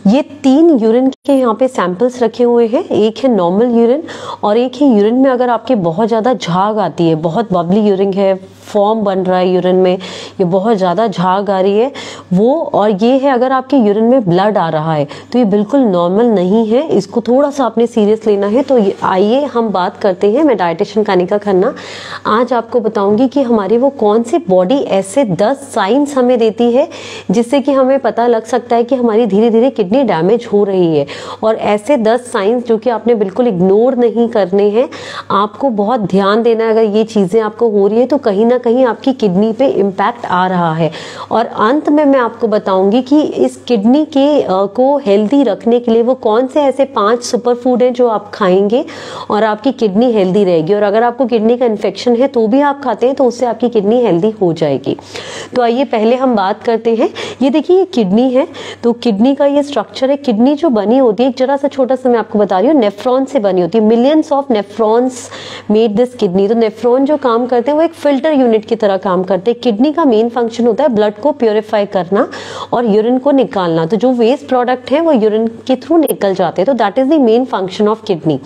ये 3 यूरिन के यहाँ पे सैंपल्स रखे हुए हैं, एक है नॉर्मल यूरिन और एक है यूरिन में अगर आपके बहुत ज़्यादा झाग आती है, बहुत बबली यूरिन है, फॉर्म बन रहा है यूरिन में, ये बहुत ज़्यादा झाग आ रही है वो, और ये है अगर आपके यूरिन में ब्लड आ रहा है तो ये बिल्कुल नॉर्मल नहीं है, इसको थोड़ा सा आपने सीरियस लेना है। तो आइए हम बात करते हैं, मैं डायटिशियन कानिका खन्ना आज आपको बताऊंगी कि हमारी वो कौन सी बॉडी ऐसे 10 साइंस हमें देती है जिससे कि हमें पता लग सकता है कि हमारी धीरे धीरे किडनी डैमेज हो रही है। और ऐसे 10 साइंस जो कि आपने बिल्कुल इग्नोर नहीं करने हैं, आपको बहुत ध्यान देना है। अगर ये चीज़ें आपको हो रही है तो कहीं ना कहीं आपकी किडनी पे इम्पैक्ट आ रहा है। और अंत में मैं आपको बताऊंगी कि इस किडनी के को हेल्दी रखने के लिए वो कौन से ऐसे 5 सुपर फूड हैं जो आप खाएंगे और आपकी किडनी हेल्दी रहेगी। और अगर आपको किडनी का इन्फेक्शन है तो भी आप खाते हैं तो उससे आपकी किडनी हेल्दी हो जाएगी। तो आइए पहले हम बात करते हैं, ये देखिए किडनी है, तो किडनी का ये स्ट्रक्चर है। किडनी जो बनी होती है, एक जरा सा छोटा सा मैं आपको बता रही हूँ, नेफ्रॉन से बनी होती है। Millions of nephrons made this kidney. तो नेफ्रॉन जो काम करते हैं वो एक फिल्टर यूनिट की तरह काम करते हैं। किडनी का मेन फंक्शन होता है ब्लड को प्योरीफाई करना और यूरिन को निकालना। तो जो वेस्ट प्रोडक्ट है वो यूरिन के थ्रू निकल जाते हैं। तो that is the main function of kidney.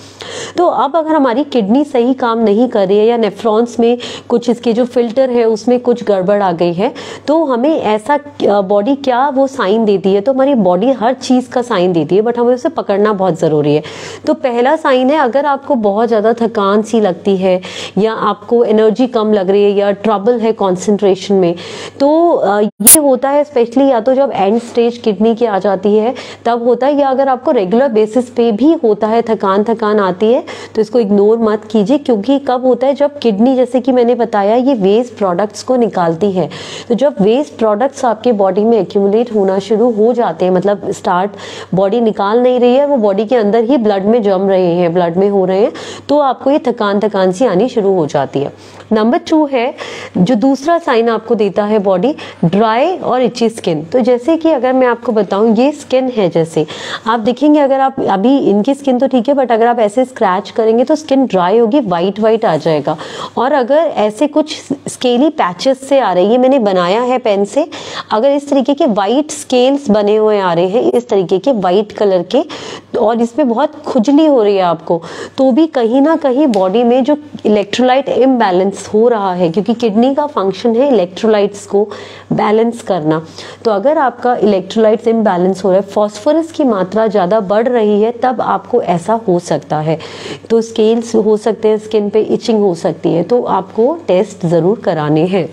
तो अब अगर हमारी किडनी सही काम नहीं कर रही है या नेफ्रॉन्स में कुछ इसके जो फिल्टर है उसमें कुछ गड़बड़ आ गई है, तो हमें ऐसा बॉडी क्या वो साइन देती है। तो हमारी बॉडी हर चीज का साइन देती है, बट हमें उसे पकड़ना बहुत जरूरी है। तो पहला साइन है, अगर आपको बहुत ज्यादा थकान सी लगती है या आपको एनर्जी कम लग रही है या ट्रबल है कॉन्सेंट्रेशन में, तो ये होता है स्पेशली या तो जब एंड स्टेज किडनी की आ जाती है तब होता है, या अगर आपको रेगुलर बेसिस पे भी होता है, थकान आती है, तो इसको इग्नोर मत कीजिए। क्योंकि कब होता है, जब किडनी, जैसे कि मैंने बताया, ये वेस्ट प्रोडक्ट्स को निकालती है। तो जब वेस्ट प्रोडक्ट्स आपके बॉडी में एक्यूमुलेट होना शुरू हो जाते हैं, मतलब स्टार्ट बॉडी निकाल नहीं रही है, वो बॉडी के अंदर ही ब्लड में जम रहे हैं, ब्लड में हो रहे हैं, तो आपको ये थकान सी आनी शुरू हो जाती है। नंबर 2 है, जो दूसरा साइन आपको देता है बॉडी, ड्राई और इची स्किन। तो जैसे कि अगर मैं आपको बताऊं, ये स्किन है, जैसे आप देखेंगे, अगर आप अभी इनकी स्किन तो ठीक है, बट अगर आप ऐसे स्क्रैच करेंगे तो स्किन ड्राई होगी, वाइट आ जाएगा। और अगर ऐसे कुछ स्केली पैचेस से आ रही है, मैंने बनाया है पेन से, अगर इस तरीके के वाइट स्केल्स बने हुए आ रहे हैं, इस तरीके के वाइट कलर के, और इसमें बहुत खुजली हो रही है आपको, तो भी कहीं ना कहीं बॉडी में जो इलेक्ट्रोलाइट इम्बैलेंस हो रहा है, क्योंकि किडनी का फंक्शन है इलेक्ट्रोलाइट्स को बैलेंस करना। तो अगर आपका इलेक्ट्रोलाइट्स इम्बैलेंस हो रहा है, फास्फोरस की मात्रा ज्यादा बढ़ रही है, तब आपको ऐसा हो सकता है। तो स्केल्स हो सकते हैं, स्किन पे इचिंग हो सकती है, तो आपको टेस्ट जरूर कराने हैं।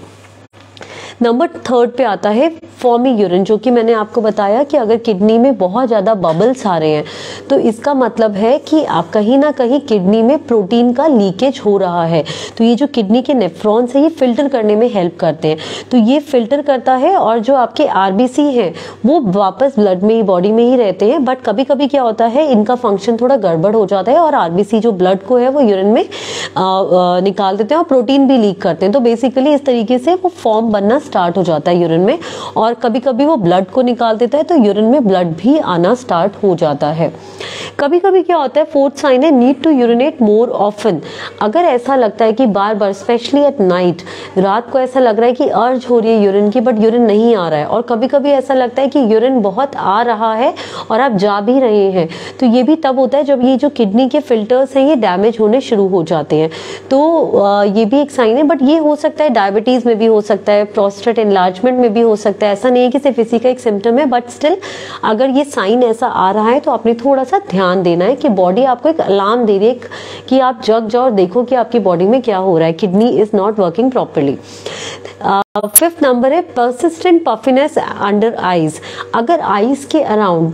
नंबर 3 पे आता है फॉर्मी यूरिन, जो कि मैंने आपको बताया कि अगर किडनी में बहुत ज़्यादा बबल्स आ रहे हैं तो इसका मतलब है कि आप कहीं ना कहीं किडनी में प्रोटीन का लीकेज हो रहा है। तो ये जो किडनी के नेफ्रॉन्स है, ये फिल्टर करने में हेल्प करते हैं। तो ये फिल्टर करता है, और जो आपके आरबीसी हैं वो वापस ब्लड में ही, बॉडी में ही रहते हैं, बट कभी कभी क्या होता है, इनका फंक्शन थोड़ा गड़बड़ हो जाता है और आरबीसी जो ब्लड को है वो यूरिन में निकाल देते हैं और प्रोटीन भी लीक करते हैं। तो बेसिकली इस तरीके से वो फॉर्म बनना स्टार्ट हो जाता है यूरिन में, और कभी कभी वो ब्लड को निकाल देता है, तो यूरिन में ब्लड भी आना स्टार्ट हो जाता है। कभी कभी क्या होता है, 4th साइन है, need to urinate more often. अगर ऐसा लगता है कि बार बार, स्पेशली एट नाइट, रात को ऐसा लग रहा है कि अर्ज हो रही है यूरिन की, बट यूरिन नहीं आ रहा है, और कभी कभी ऐसा लगता है कि यूरिन बहुत आ रहा है और आप जा भी रहे हैं, तो ये भी तब होता है जब ये जो किडनी के फिल्टर्स हैं ये डैमेज होने शुरू हो जाते हैं। तो ये भी एक साइन है, बट ये हो सकता है डायबिटीज में भी हो सकता है, प्रोस्टेट एनलार्जमेंट में भी हो सकता है। ऐसा नहीं है कि सिर्फ इसी का एक सिम्टम है, बट स्टिल अगर ये साइन ऐसा आ रहा है तो आपने थोड़ा सा ध्यान देना है कि बॉडी आपको एक अलार्म दे रही है कि आप जग जाओ और देखो कि आपकी बॉडी में क्या हो रहा है, kidney is not working properly. 5th number है परसिस्टेंट पफिनेस अंडर आईज। अगर आईज के अराउंड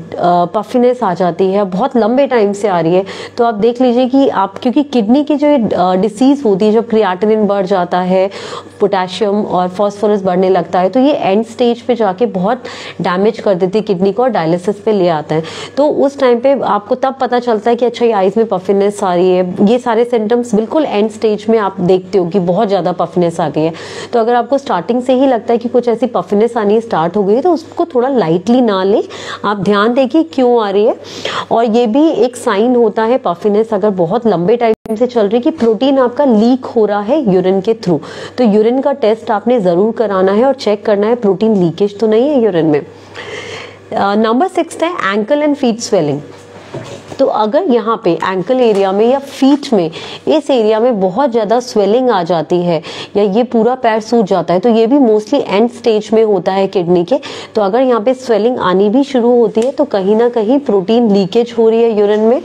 पफिनेस आ जाती है, बहुत लंबे टाइम से आ रही है, तो आप देख लीजिए कि आप, क्योंकि किडनी की जो डिसीज होती है, जब क्रिएटिनिन बढ़ जाता है, पोटेशियम और फास्फोरस बढ़ने लगता है, तो ये एंड स्टेज पे जाके बहुत डैमेज कर देती है किडनी को और डायलिसिस पे ले आता है। तो उस टाइम पे आपको तब पता चलता है कि अच्छा, ये आईज में पफिनेस आ रही है। ये सारे सिम्टम्स बिल्कुल एंड स्टेज में आप देखते हो कि बहुत ज्यादा पफिनेस आ गई है। तो अगर आपको स्टार्टिंग से ही लगता है कि कुछ ऐसी पफिनेस आनी स्टार्ट हो गई है, तो उसको थोड़ा लाइटली ना ले, आप ध्यान दें कि क्यों आ रही है। और ये भी एक साइन होता है पफिनेस अगर बहुत लंबे टाइम से चल रही, कि प्रोटीन आपका लीक हो रहा है यूरिन के थ्रू। तो यूरिन का टेस्ट आपने जरूर कराना है और चेक करना है प्रोटीन लीकेज तो नहीं है यूरिन में। नंबर 6 है एंकल एंड फीट स्वेलिंग। तो अगर यहाँ पे एंकल एरिया में या फीट में इस एरिया में बहुत ज़्यादा स्वेलिंग आ जाती है या ये पूरा पैर सूज जाता है, तो ये भी मोस्टली एंड स्टेज में होता है किडनी के। तो अगर यहाँ पे स्वेलिंग आनी भी शुरू होती है तो कहीं ना कहीं प्रोटीन लीकेज हो रही है यूरिन में,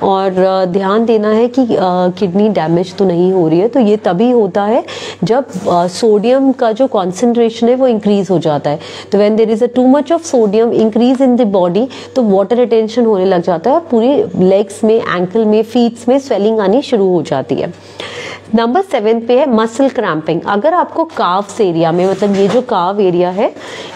और ध्यान देना है कि किडनी डैमेज तो नहीं हो रही है। तो ये तभी होता है जब सोडियम का जो कॉन्सेंट्रेशन है वो इंक्रीज हो जाता है। तो when there is a too much of sodium increase in the body तो वाटर रिटेंशन होने लग जाता है, पूरी लेग्स में, एंकल में, फीट्स में स्वेलिंग आनी शुरू हो जाती है। नंबर 7 पे है मसल क्रैम्पिंग। अगर आपको काव्स एरिया में, मतलब ये जो काव एरिया है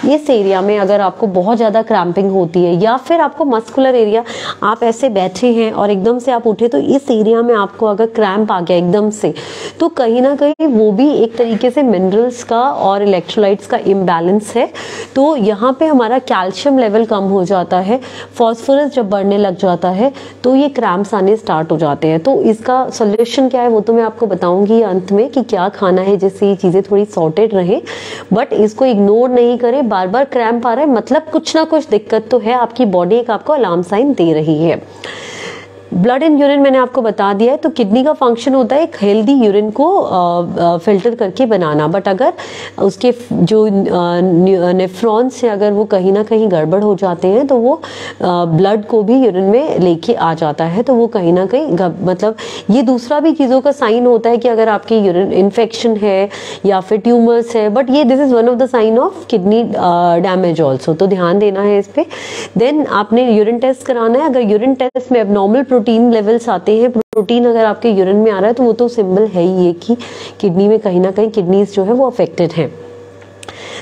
इस एरिया में अगर आपको बहुत ज़्यादा क्रैम्पिंग होती है, या फिर आपको मस्कुलर एरिया, आप ऐसे बैठे हैं और एकदम से आप उठे तो इस एरिया में आपको अगर क्रैम्प आ गया एकदम से, तो कहीं ना कहीं वो भी एक तरीके से मिनरल्स का और इलेक्ट्रोलाइट्स का इम्बैलेंस है। तो यहाँ पे हमारा कैल्शियम लेवल कम हो जाता है, फॉस्फोरस जब बढ़ने लग जाता है तो ये क्रैम्प्स आने स्टार्ट हो जाते हैं। तो इसका सोल्यूशन क्या है वो तो मैं आपको बताऊंगी अंत में कि क्या खाना है जिससे ये चीजें थोड़ी सॉर्टेड रहे, बट इसको इग्नोर नहीं करें। बार बार क्रैम्प आ रहा है मतलब कुछ ना कुछ दिक्कत तो है, आपकी बॉडी एक आपको अलार्म साइन दे रही है। ब्लड इन यूरिन मैंने आपको बता दिया है। तो किडनी का फंक्शन होता है एक हेल्दी यूरिन को फिल्टर करके बनाना, बट अगर उसके जो नेफ्रॉन्स है अगर वो कहीं ना कहीं गड़बड़ हो जाते हैं तो वो ब्लड को भी यूरिन में लेके आ जाता है। तो वो कहीं ना कहीं मतलब ये दूसरा भी चीज़ों का साइन होता है कि अगर आपकी यूरिन इन्फेक्शन है या फिर ट्यूमर्स है, बट ये this is one of the sign of kidney damage also. तो ध्यान देना है इस पे। देन आपने यूरिन टेस्ट कराना है। अगर यूरिन टेस्ट में एबनॉर्मल प्रोटीन लेवल्स आते हैं, प्रोटीन अगर आपके यूरिन में आ रहा है तो वो तो सिंबल है ही ये कि किडनी में कहीं ना कहीं किडनीज जो है वो अफेक्टेड है।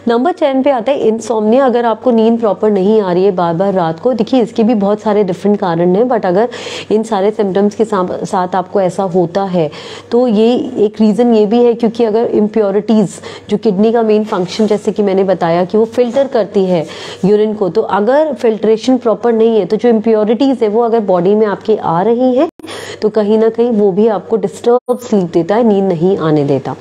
नंबर 10 पे आता है इंसोम्निया। अगर आपको नींद प्रॉपर नहीं आ रही है बार बार रात को, देखिए इसके भी बहुत सारे डिफरेंट कारण हैं, बट अगर इन सारे सिम्टम्स के साथ आपको ऐसा होता है तो ये एक रीज़न ये भी है क्योंकि अगर इम्प्योरिटीज़ जो किडनी का मेन फंक्शन, जैसे कि मैंने बताया कि वो फिल्टर करती है यूरिन को, तो अगर फिल्ट्रेशन प्रॉपर नहीं है तो जो इम्प्योरिटीज़ है वो अगर बॉडी में आपके आ रही हैं तो कहीं ना कहीं वो भी आपको डिस्टर्ब स्लीप देता है, नींद नहीं आने देता।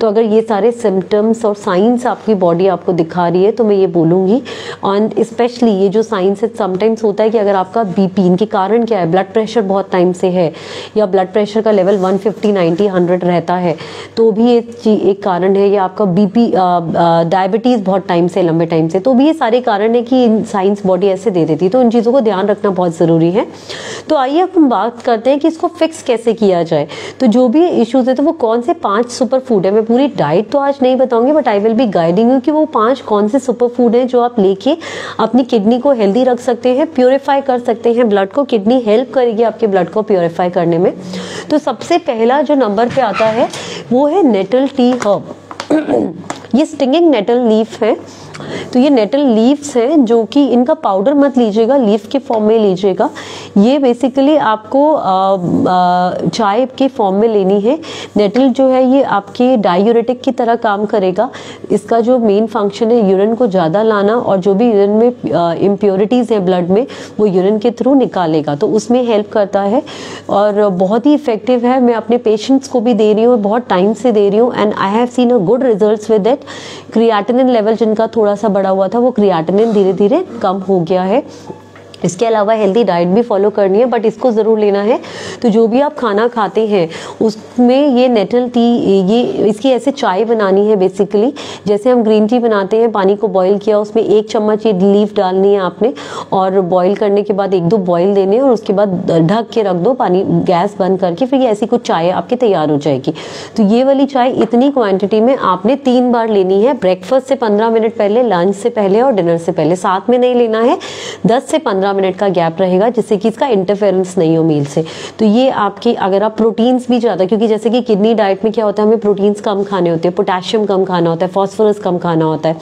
तो अगर ये सारे सिम्टम्स और साइंस आपकी बॉडी आपको दिखा रही है तो मैं ये बोलूँगी, और स्पेशली ये जो साइंस है समटाइम्स होता है कि अगर आपका बीपी, इनके कारण क्या है, ब्लड प्रेशर बहुत टाइम से है या ब्लड प्रेशर का लेवल 150, 90, 100 रहता है तो भी एक कारण है, या आपका बीपी डायबिटीज़ बहुत टाइम से, लंबे टाइम से, तो भी ये सारे कारण है कि साइंस बॉडी ऐसे दे देती है। तो इन चीज़ों को ध्यान रखना बहुत ज़रूरी है। तो आइए अब हम बात करते हैं कि इसको फिक्स कैसे किया जाए। तो जो भी इश्यूज है तो वो कौन से 5 सुपर फूड है, मैं पूरी डाइट तो आज नहीं बताऊंगी but I will be guiding you कि वो 5 कौन से सुपर फूड हैं जो आप लेके अपनी किडनी को हेल्दी रख सकते हैं, प्योरीफाई कर सकते हैं ब्लड को। किडनी हेल्प करेगी आपके ब्लड को प्योरीफाई करने में। तो सबसे पहला जो नंबर पे आता है वो है नेटल टी हर्ब। ये स्टिंगिंग नेटल लीफ है। तो ये नेटल लीव्स हैं जो कि इनका पाउडर मत लीजिएगा, लीफ के फॉर्म में लीजिएगा। ये बेसिकली आपको चाय के फॉर्म में लेनी है। नेटल जो है ये आपके डायूरेटिक की तरह काम करेगा। इसका जो मेन फंक्शन है यूरिन को ज़्यादा लाना, और जो भी यूरिन में इम्प्योरिटीज़ हैं ब्लड में वो यूरिन के थ्रू निकालेगा, तो उसमें हेल्प करता है और बहुत ही इफेक्टिव है। मैं अपने पेशेंट्स को भी दे रही हूँ, बहुत टाइम से दे रही हूँ, and I have seen a good results with that. Creatinine level जिनका थोड़ा सा बढ़ा हुआ था वो क्रिएटिनिन धीरे धीरे कम हो गया है। इसके अलावा हेल्दी डाइट भी फॉलो करनी है, बट इसको ज़रूर लेना है। तो जो भी आप खाना खाते हैं उसमें ये नेटल टी, ये इसकी ऐसे चाय बनानी है बेसिकली। जैसे हम ग्रीन टी बनाते हैं, पानी को बॉईल किया, उसमें 1 चम्मच ये लीफ डालनी है आपने, और बॉईल करने के बाद 1-2 बॉईल देने, और उसके बाद ढक के रख दो पानी, गैस बंद करके। फिर ये ऐसी कुछ चाय आपकी तैयार हो जाएगी। तो ये वाली चाय इतनी क्वान्टिटी में आपने 3 बार लेनी है, ब्रेकफास्ट से 15 मिनट पहले, लंच से पहले और डिनर से पहले। साथ में नहीं लेना है, 10 से 15 मिनट का गैप रहेगा जिससे कि इसका इंटरफेरेंस नहीं हो मील से। तो ये आपकी, अगर आप प्रोटीन्स भी ज़्यादा, क्योंकि जैसे कि किडनी डाइट में क्या होता है, हमें प्रोटीन्स कम खाने होते हैं, पोटेशियम कम खाना होता है, फॉस्फोरस कम खाना होता है,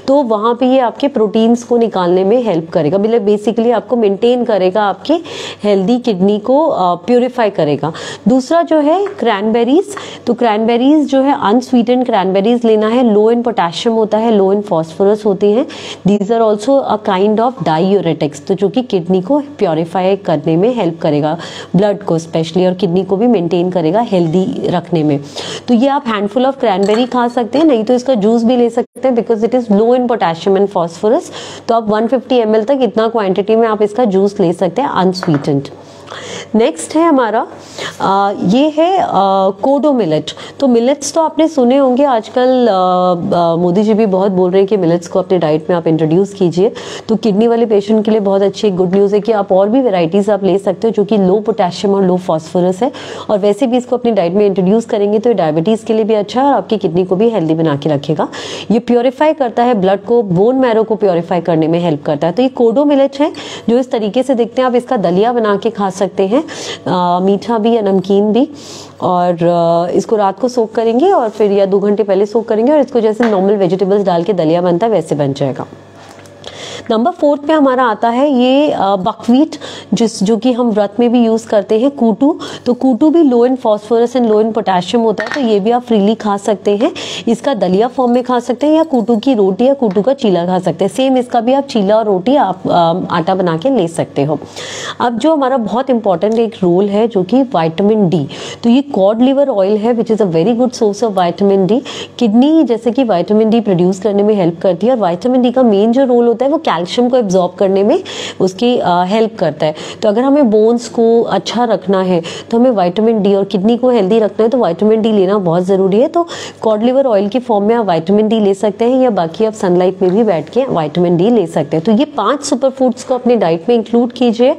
तो वहाँ पे ये आपके प्रोटीन्स को निकालने में हेल्प करेगा। मतलब बेसिकली आपको मेंटेन करेगा, आपके हेल्दी किडनी को प्योरीफाई करेगा। दूसरा जो है क्रैनबेरीज। तो क्रैनबेरीज जो है अनस्वीटेंड क्रैनबेरीज लेना है, लो इन पोटेशियम होता है, लो इन फॉस्फोरस होती हैं। These are also a kind of diuretics. तो जो कि किडनी को प्योरीफाई करने में हेल्प करेगा, ब्लड को स्पेशली, और किडनी को भी मेंटेन करेगा हेल्दी रखने में। तो ये आप हैंडफुल ऑफ क्रैनबेरी खा सकते हैं, नहीं तो इसका जूस भी ले सकते हैं because it is low in potassium and phosphorus. तो आप 150 ml तक इतना क्वांटिटी में आप इसका जूस ले सकते हैं अनस्वीटेंड। नेक्स्ट है हमारा ये है कोडो मिलेट। तो मिलेट्स तो आपने सुने होंगे, आजकल मोदी जी भी बहुत बोल रहे हैं कि मिलेट्स को अपने डाइट में आप इंट्रोड्यूस कीजिए। तो किडनी वाले पेशेंट के लिए बहुत अच्छी गुड न्यूज़ है कि आप और भी वेराइटीज़ आप ले सकते हो जो कि लो पोटेशियम और लो फॉस्फोरस है, और वैसे भी इसको अपनी डाइट में इंट्रोड्यूस करेंगे तो डायबिटीज़ के लिए भी अच्छा है और आपकी किडनी को भी हेल्दी बना के रखेगा। ये प्योरीफाई करता है ब्लड को, बोन मैरो को प्योरीफाई करने में हेल्प करता है। तो ये कोडो मिलेट है जो इस तरीके से दिखते हैं, आप इसका दलिया बना के खा सकते हैं, मीठा भी या नमकीन भी, और इसको रात को सोक करेंगे और फिर या 2 घंटे पहले सोक करेंगे और इसको जैसे नॉर्मल वेजिटेबल्स डाल के दलिया बनता है वैसे बन जाएगा। नंबर 4 पे हमारा आता है ये बकव्हीट, जो कि हम व्रत में भी यूज करते हैं, कूटू। तो कूटू भी low in phosphorus and low in potassium होता है, तो ये भी आप फ्रीली खा सकते हैं। इसका दलिया फॉर्म में खा सकते हैं या कूटू की रोटी या कूटू का चीला खा सकते हैं। सेम इसका भी आप चीला और रोटी आप आटा बना के ले सकते हो। अब जो हमारा बहुत इंपॉर्टेंट एक रोल है जो कि विटामिन डी, तो ये कॉड लिवर ऑयल है which is a very good source of vitamin D. Kidney जैसे कि विटामिन डी प्रोड्यूस करने में हेल्प करती है, और विटामिन डी का मेन जो रोल होता है वो कैल्शियम को एब्जॉर्ब करने में उसकी हेल्प करता है। तो अगर हमें बोन्स को अच्छा रखना है तो हमें विटामिन डी, और किडनी को हेल्दी रखना है तो विटामिन डी लेना बहुत ज़रूरी है। तो कॉड लिवर ऑयल की फॉर्म में आप विटामिन डी ले सकते हैं, या बाकी आप सनलाइट में भी बैठ के विटामिन डी ले सकते हैं। तो ये 5 सुपर फूड्स को अपनी डाइट में इंक्लूड कीजिए,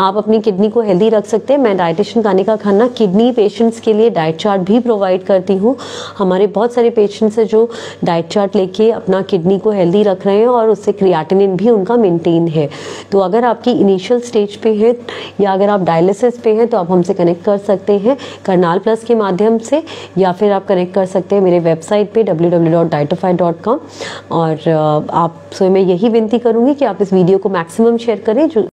आप अपनी किडनी को हेल्दी रख सकते हैं। मैं dietitian Kanika Khanna kidney patients के लिए डाइट चार्ट भी प्रोवाइड करती हूँ। हमारे बहुत सारे पेशेंट्स हैं जो डाइट चार्ट लेके अपना किडनी को हेल्दी रख रहे हैं और उससे क्रिएटिनिन भी उनका मेंटेन है। तो अगर आपकी इनिशियल स्टेज पे है या अगर आप डायलिसिस पे हैं तो आप हमसे कनेक्ट कर सकते हैं करनाल प्लस के माध्यम से, या फिर आप कनेक्ट कर सकते हैं मेरे वेबसाइट पे www.dietofy.com। और आपसे मैं यही विनती करूंगी कि आप इस वीडियो को मैक्सिमम शेयर करें, जो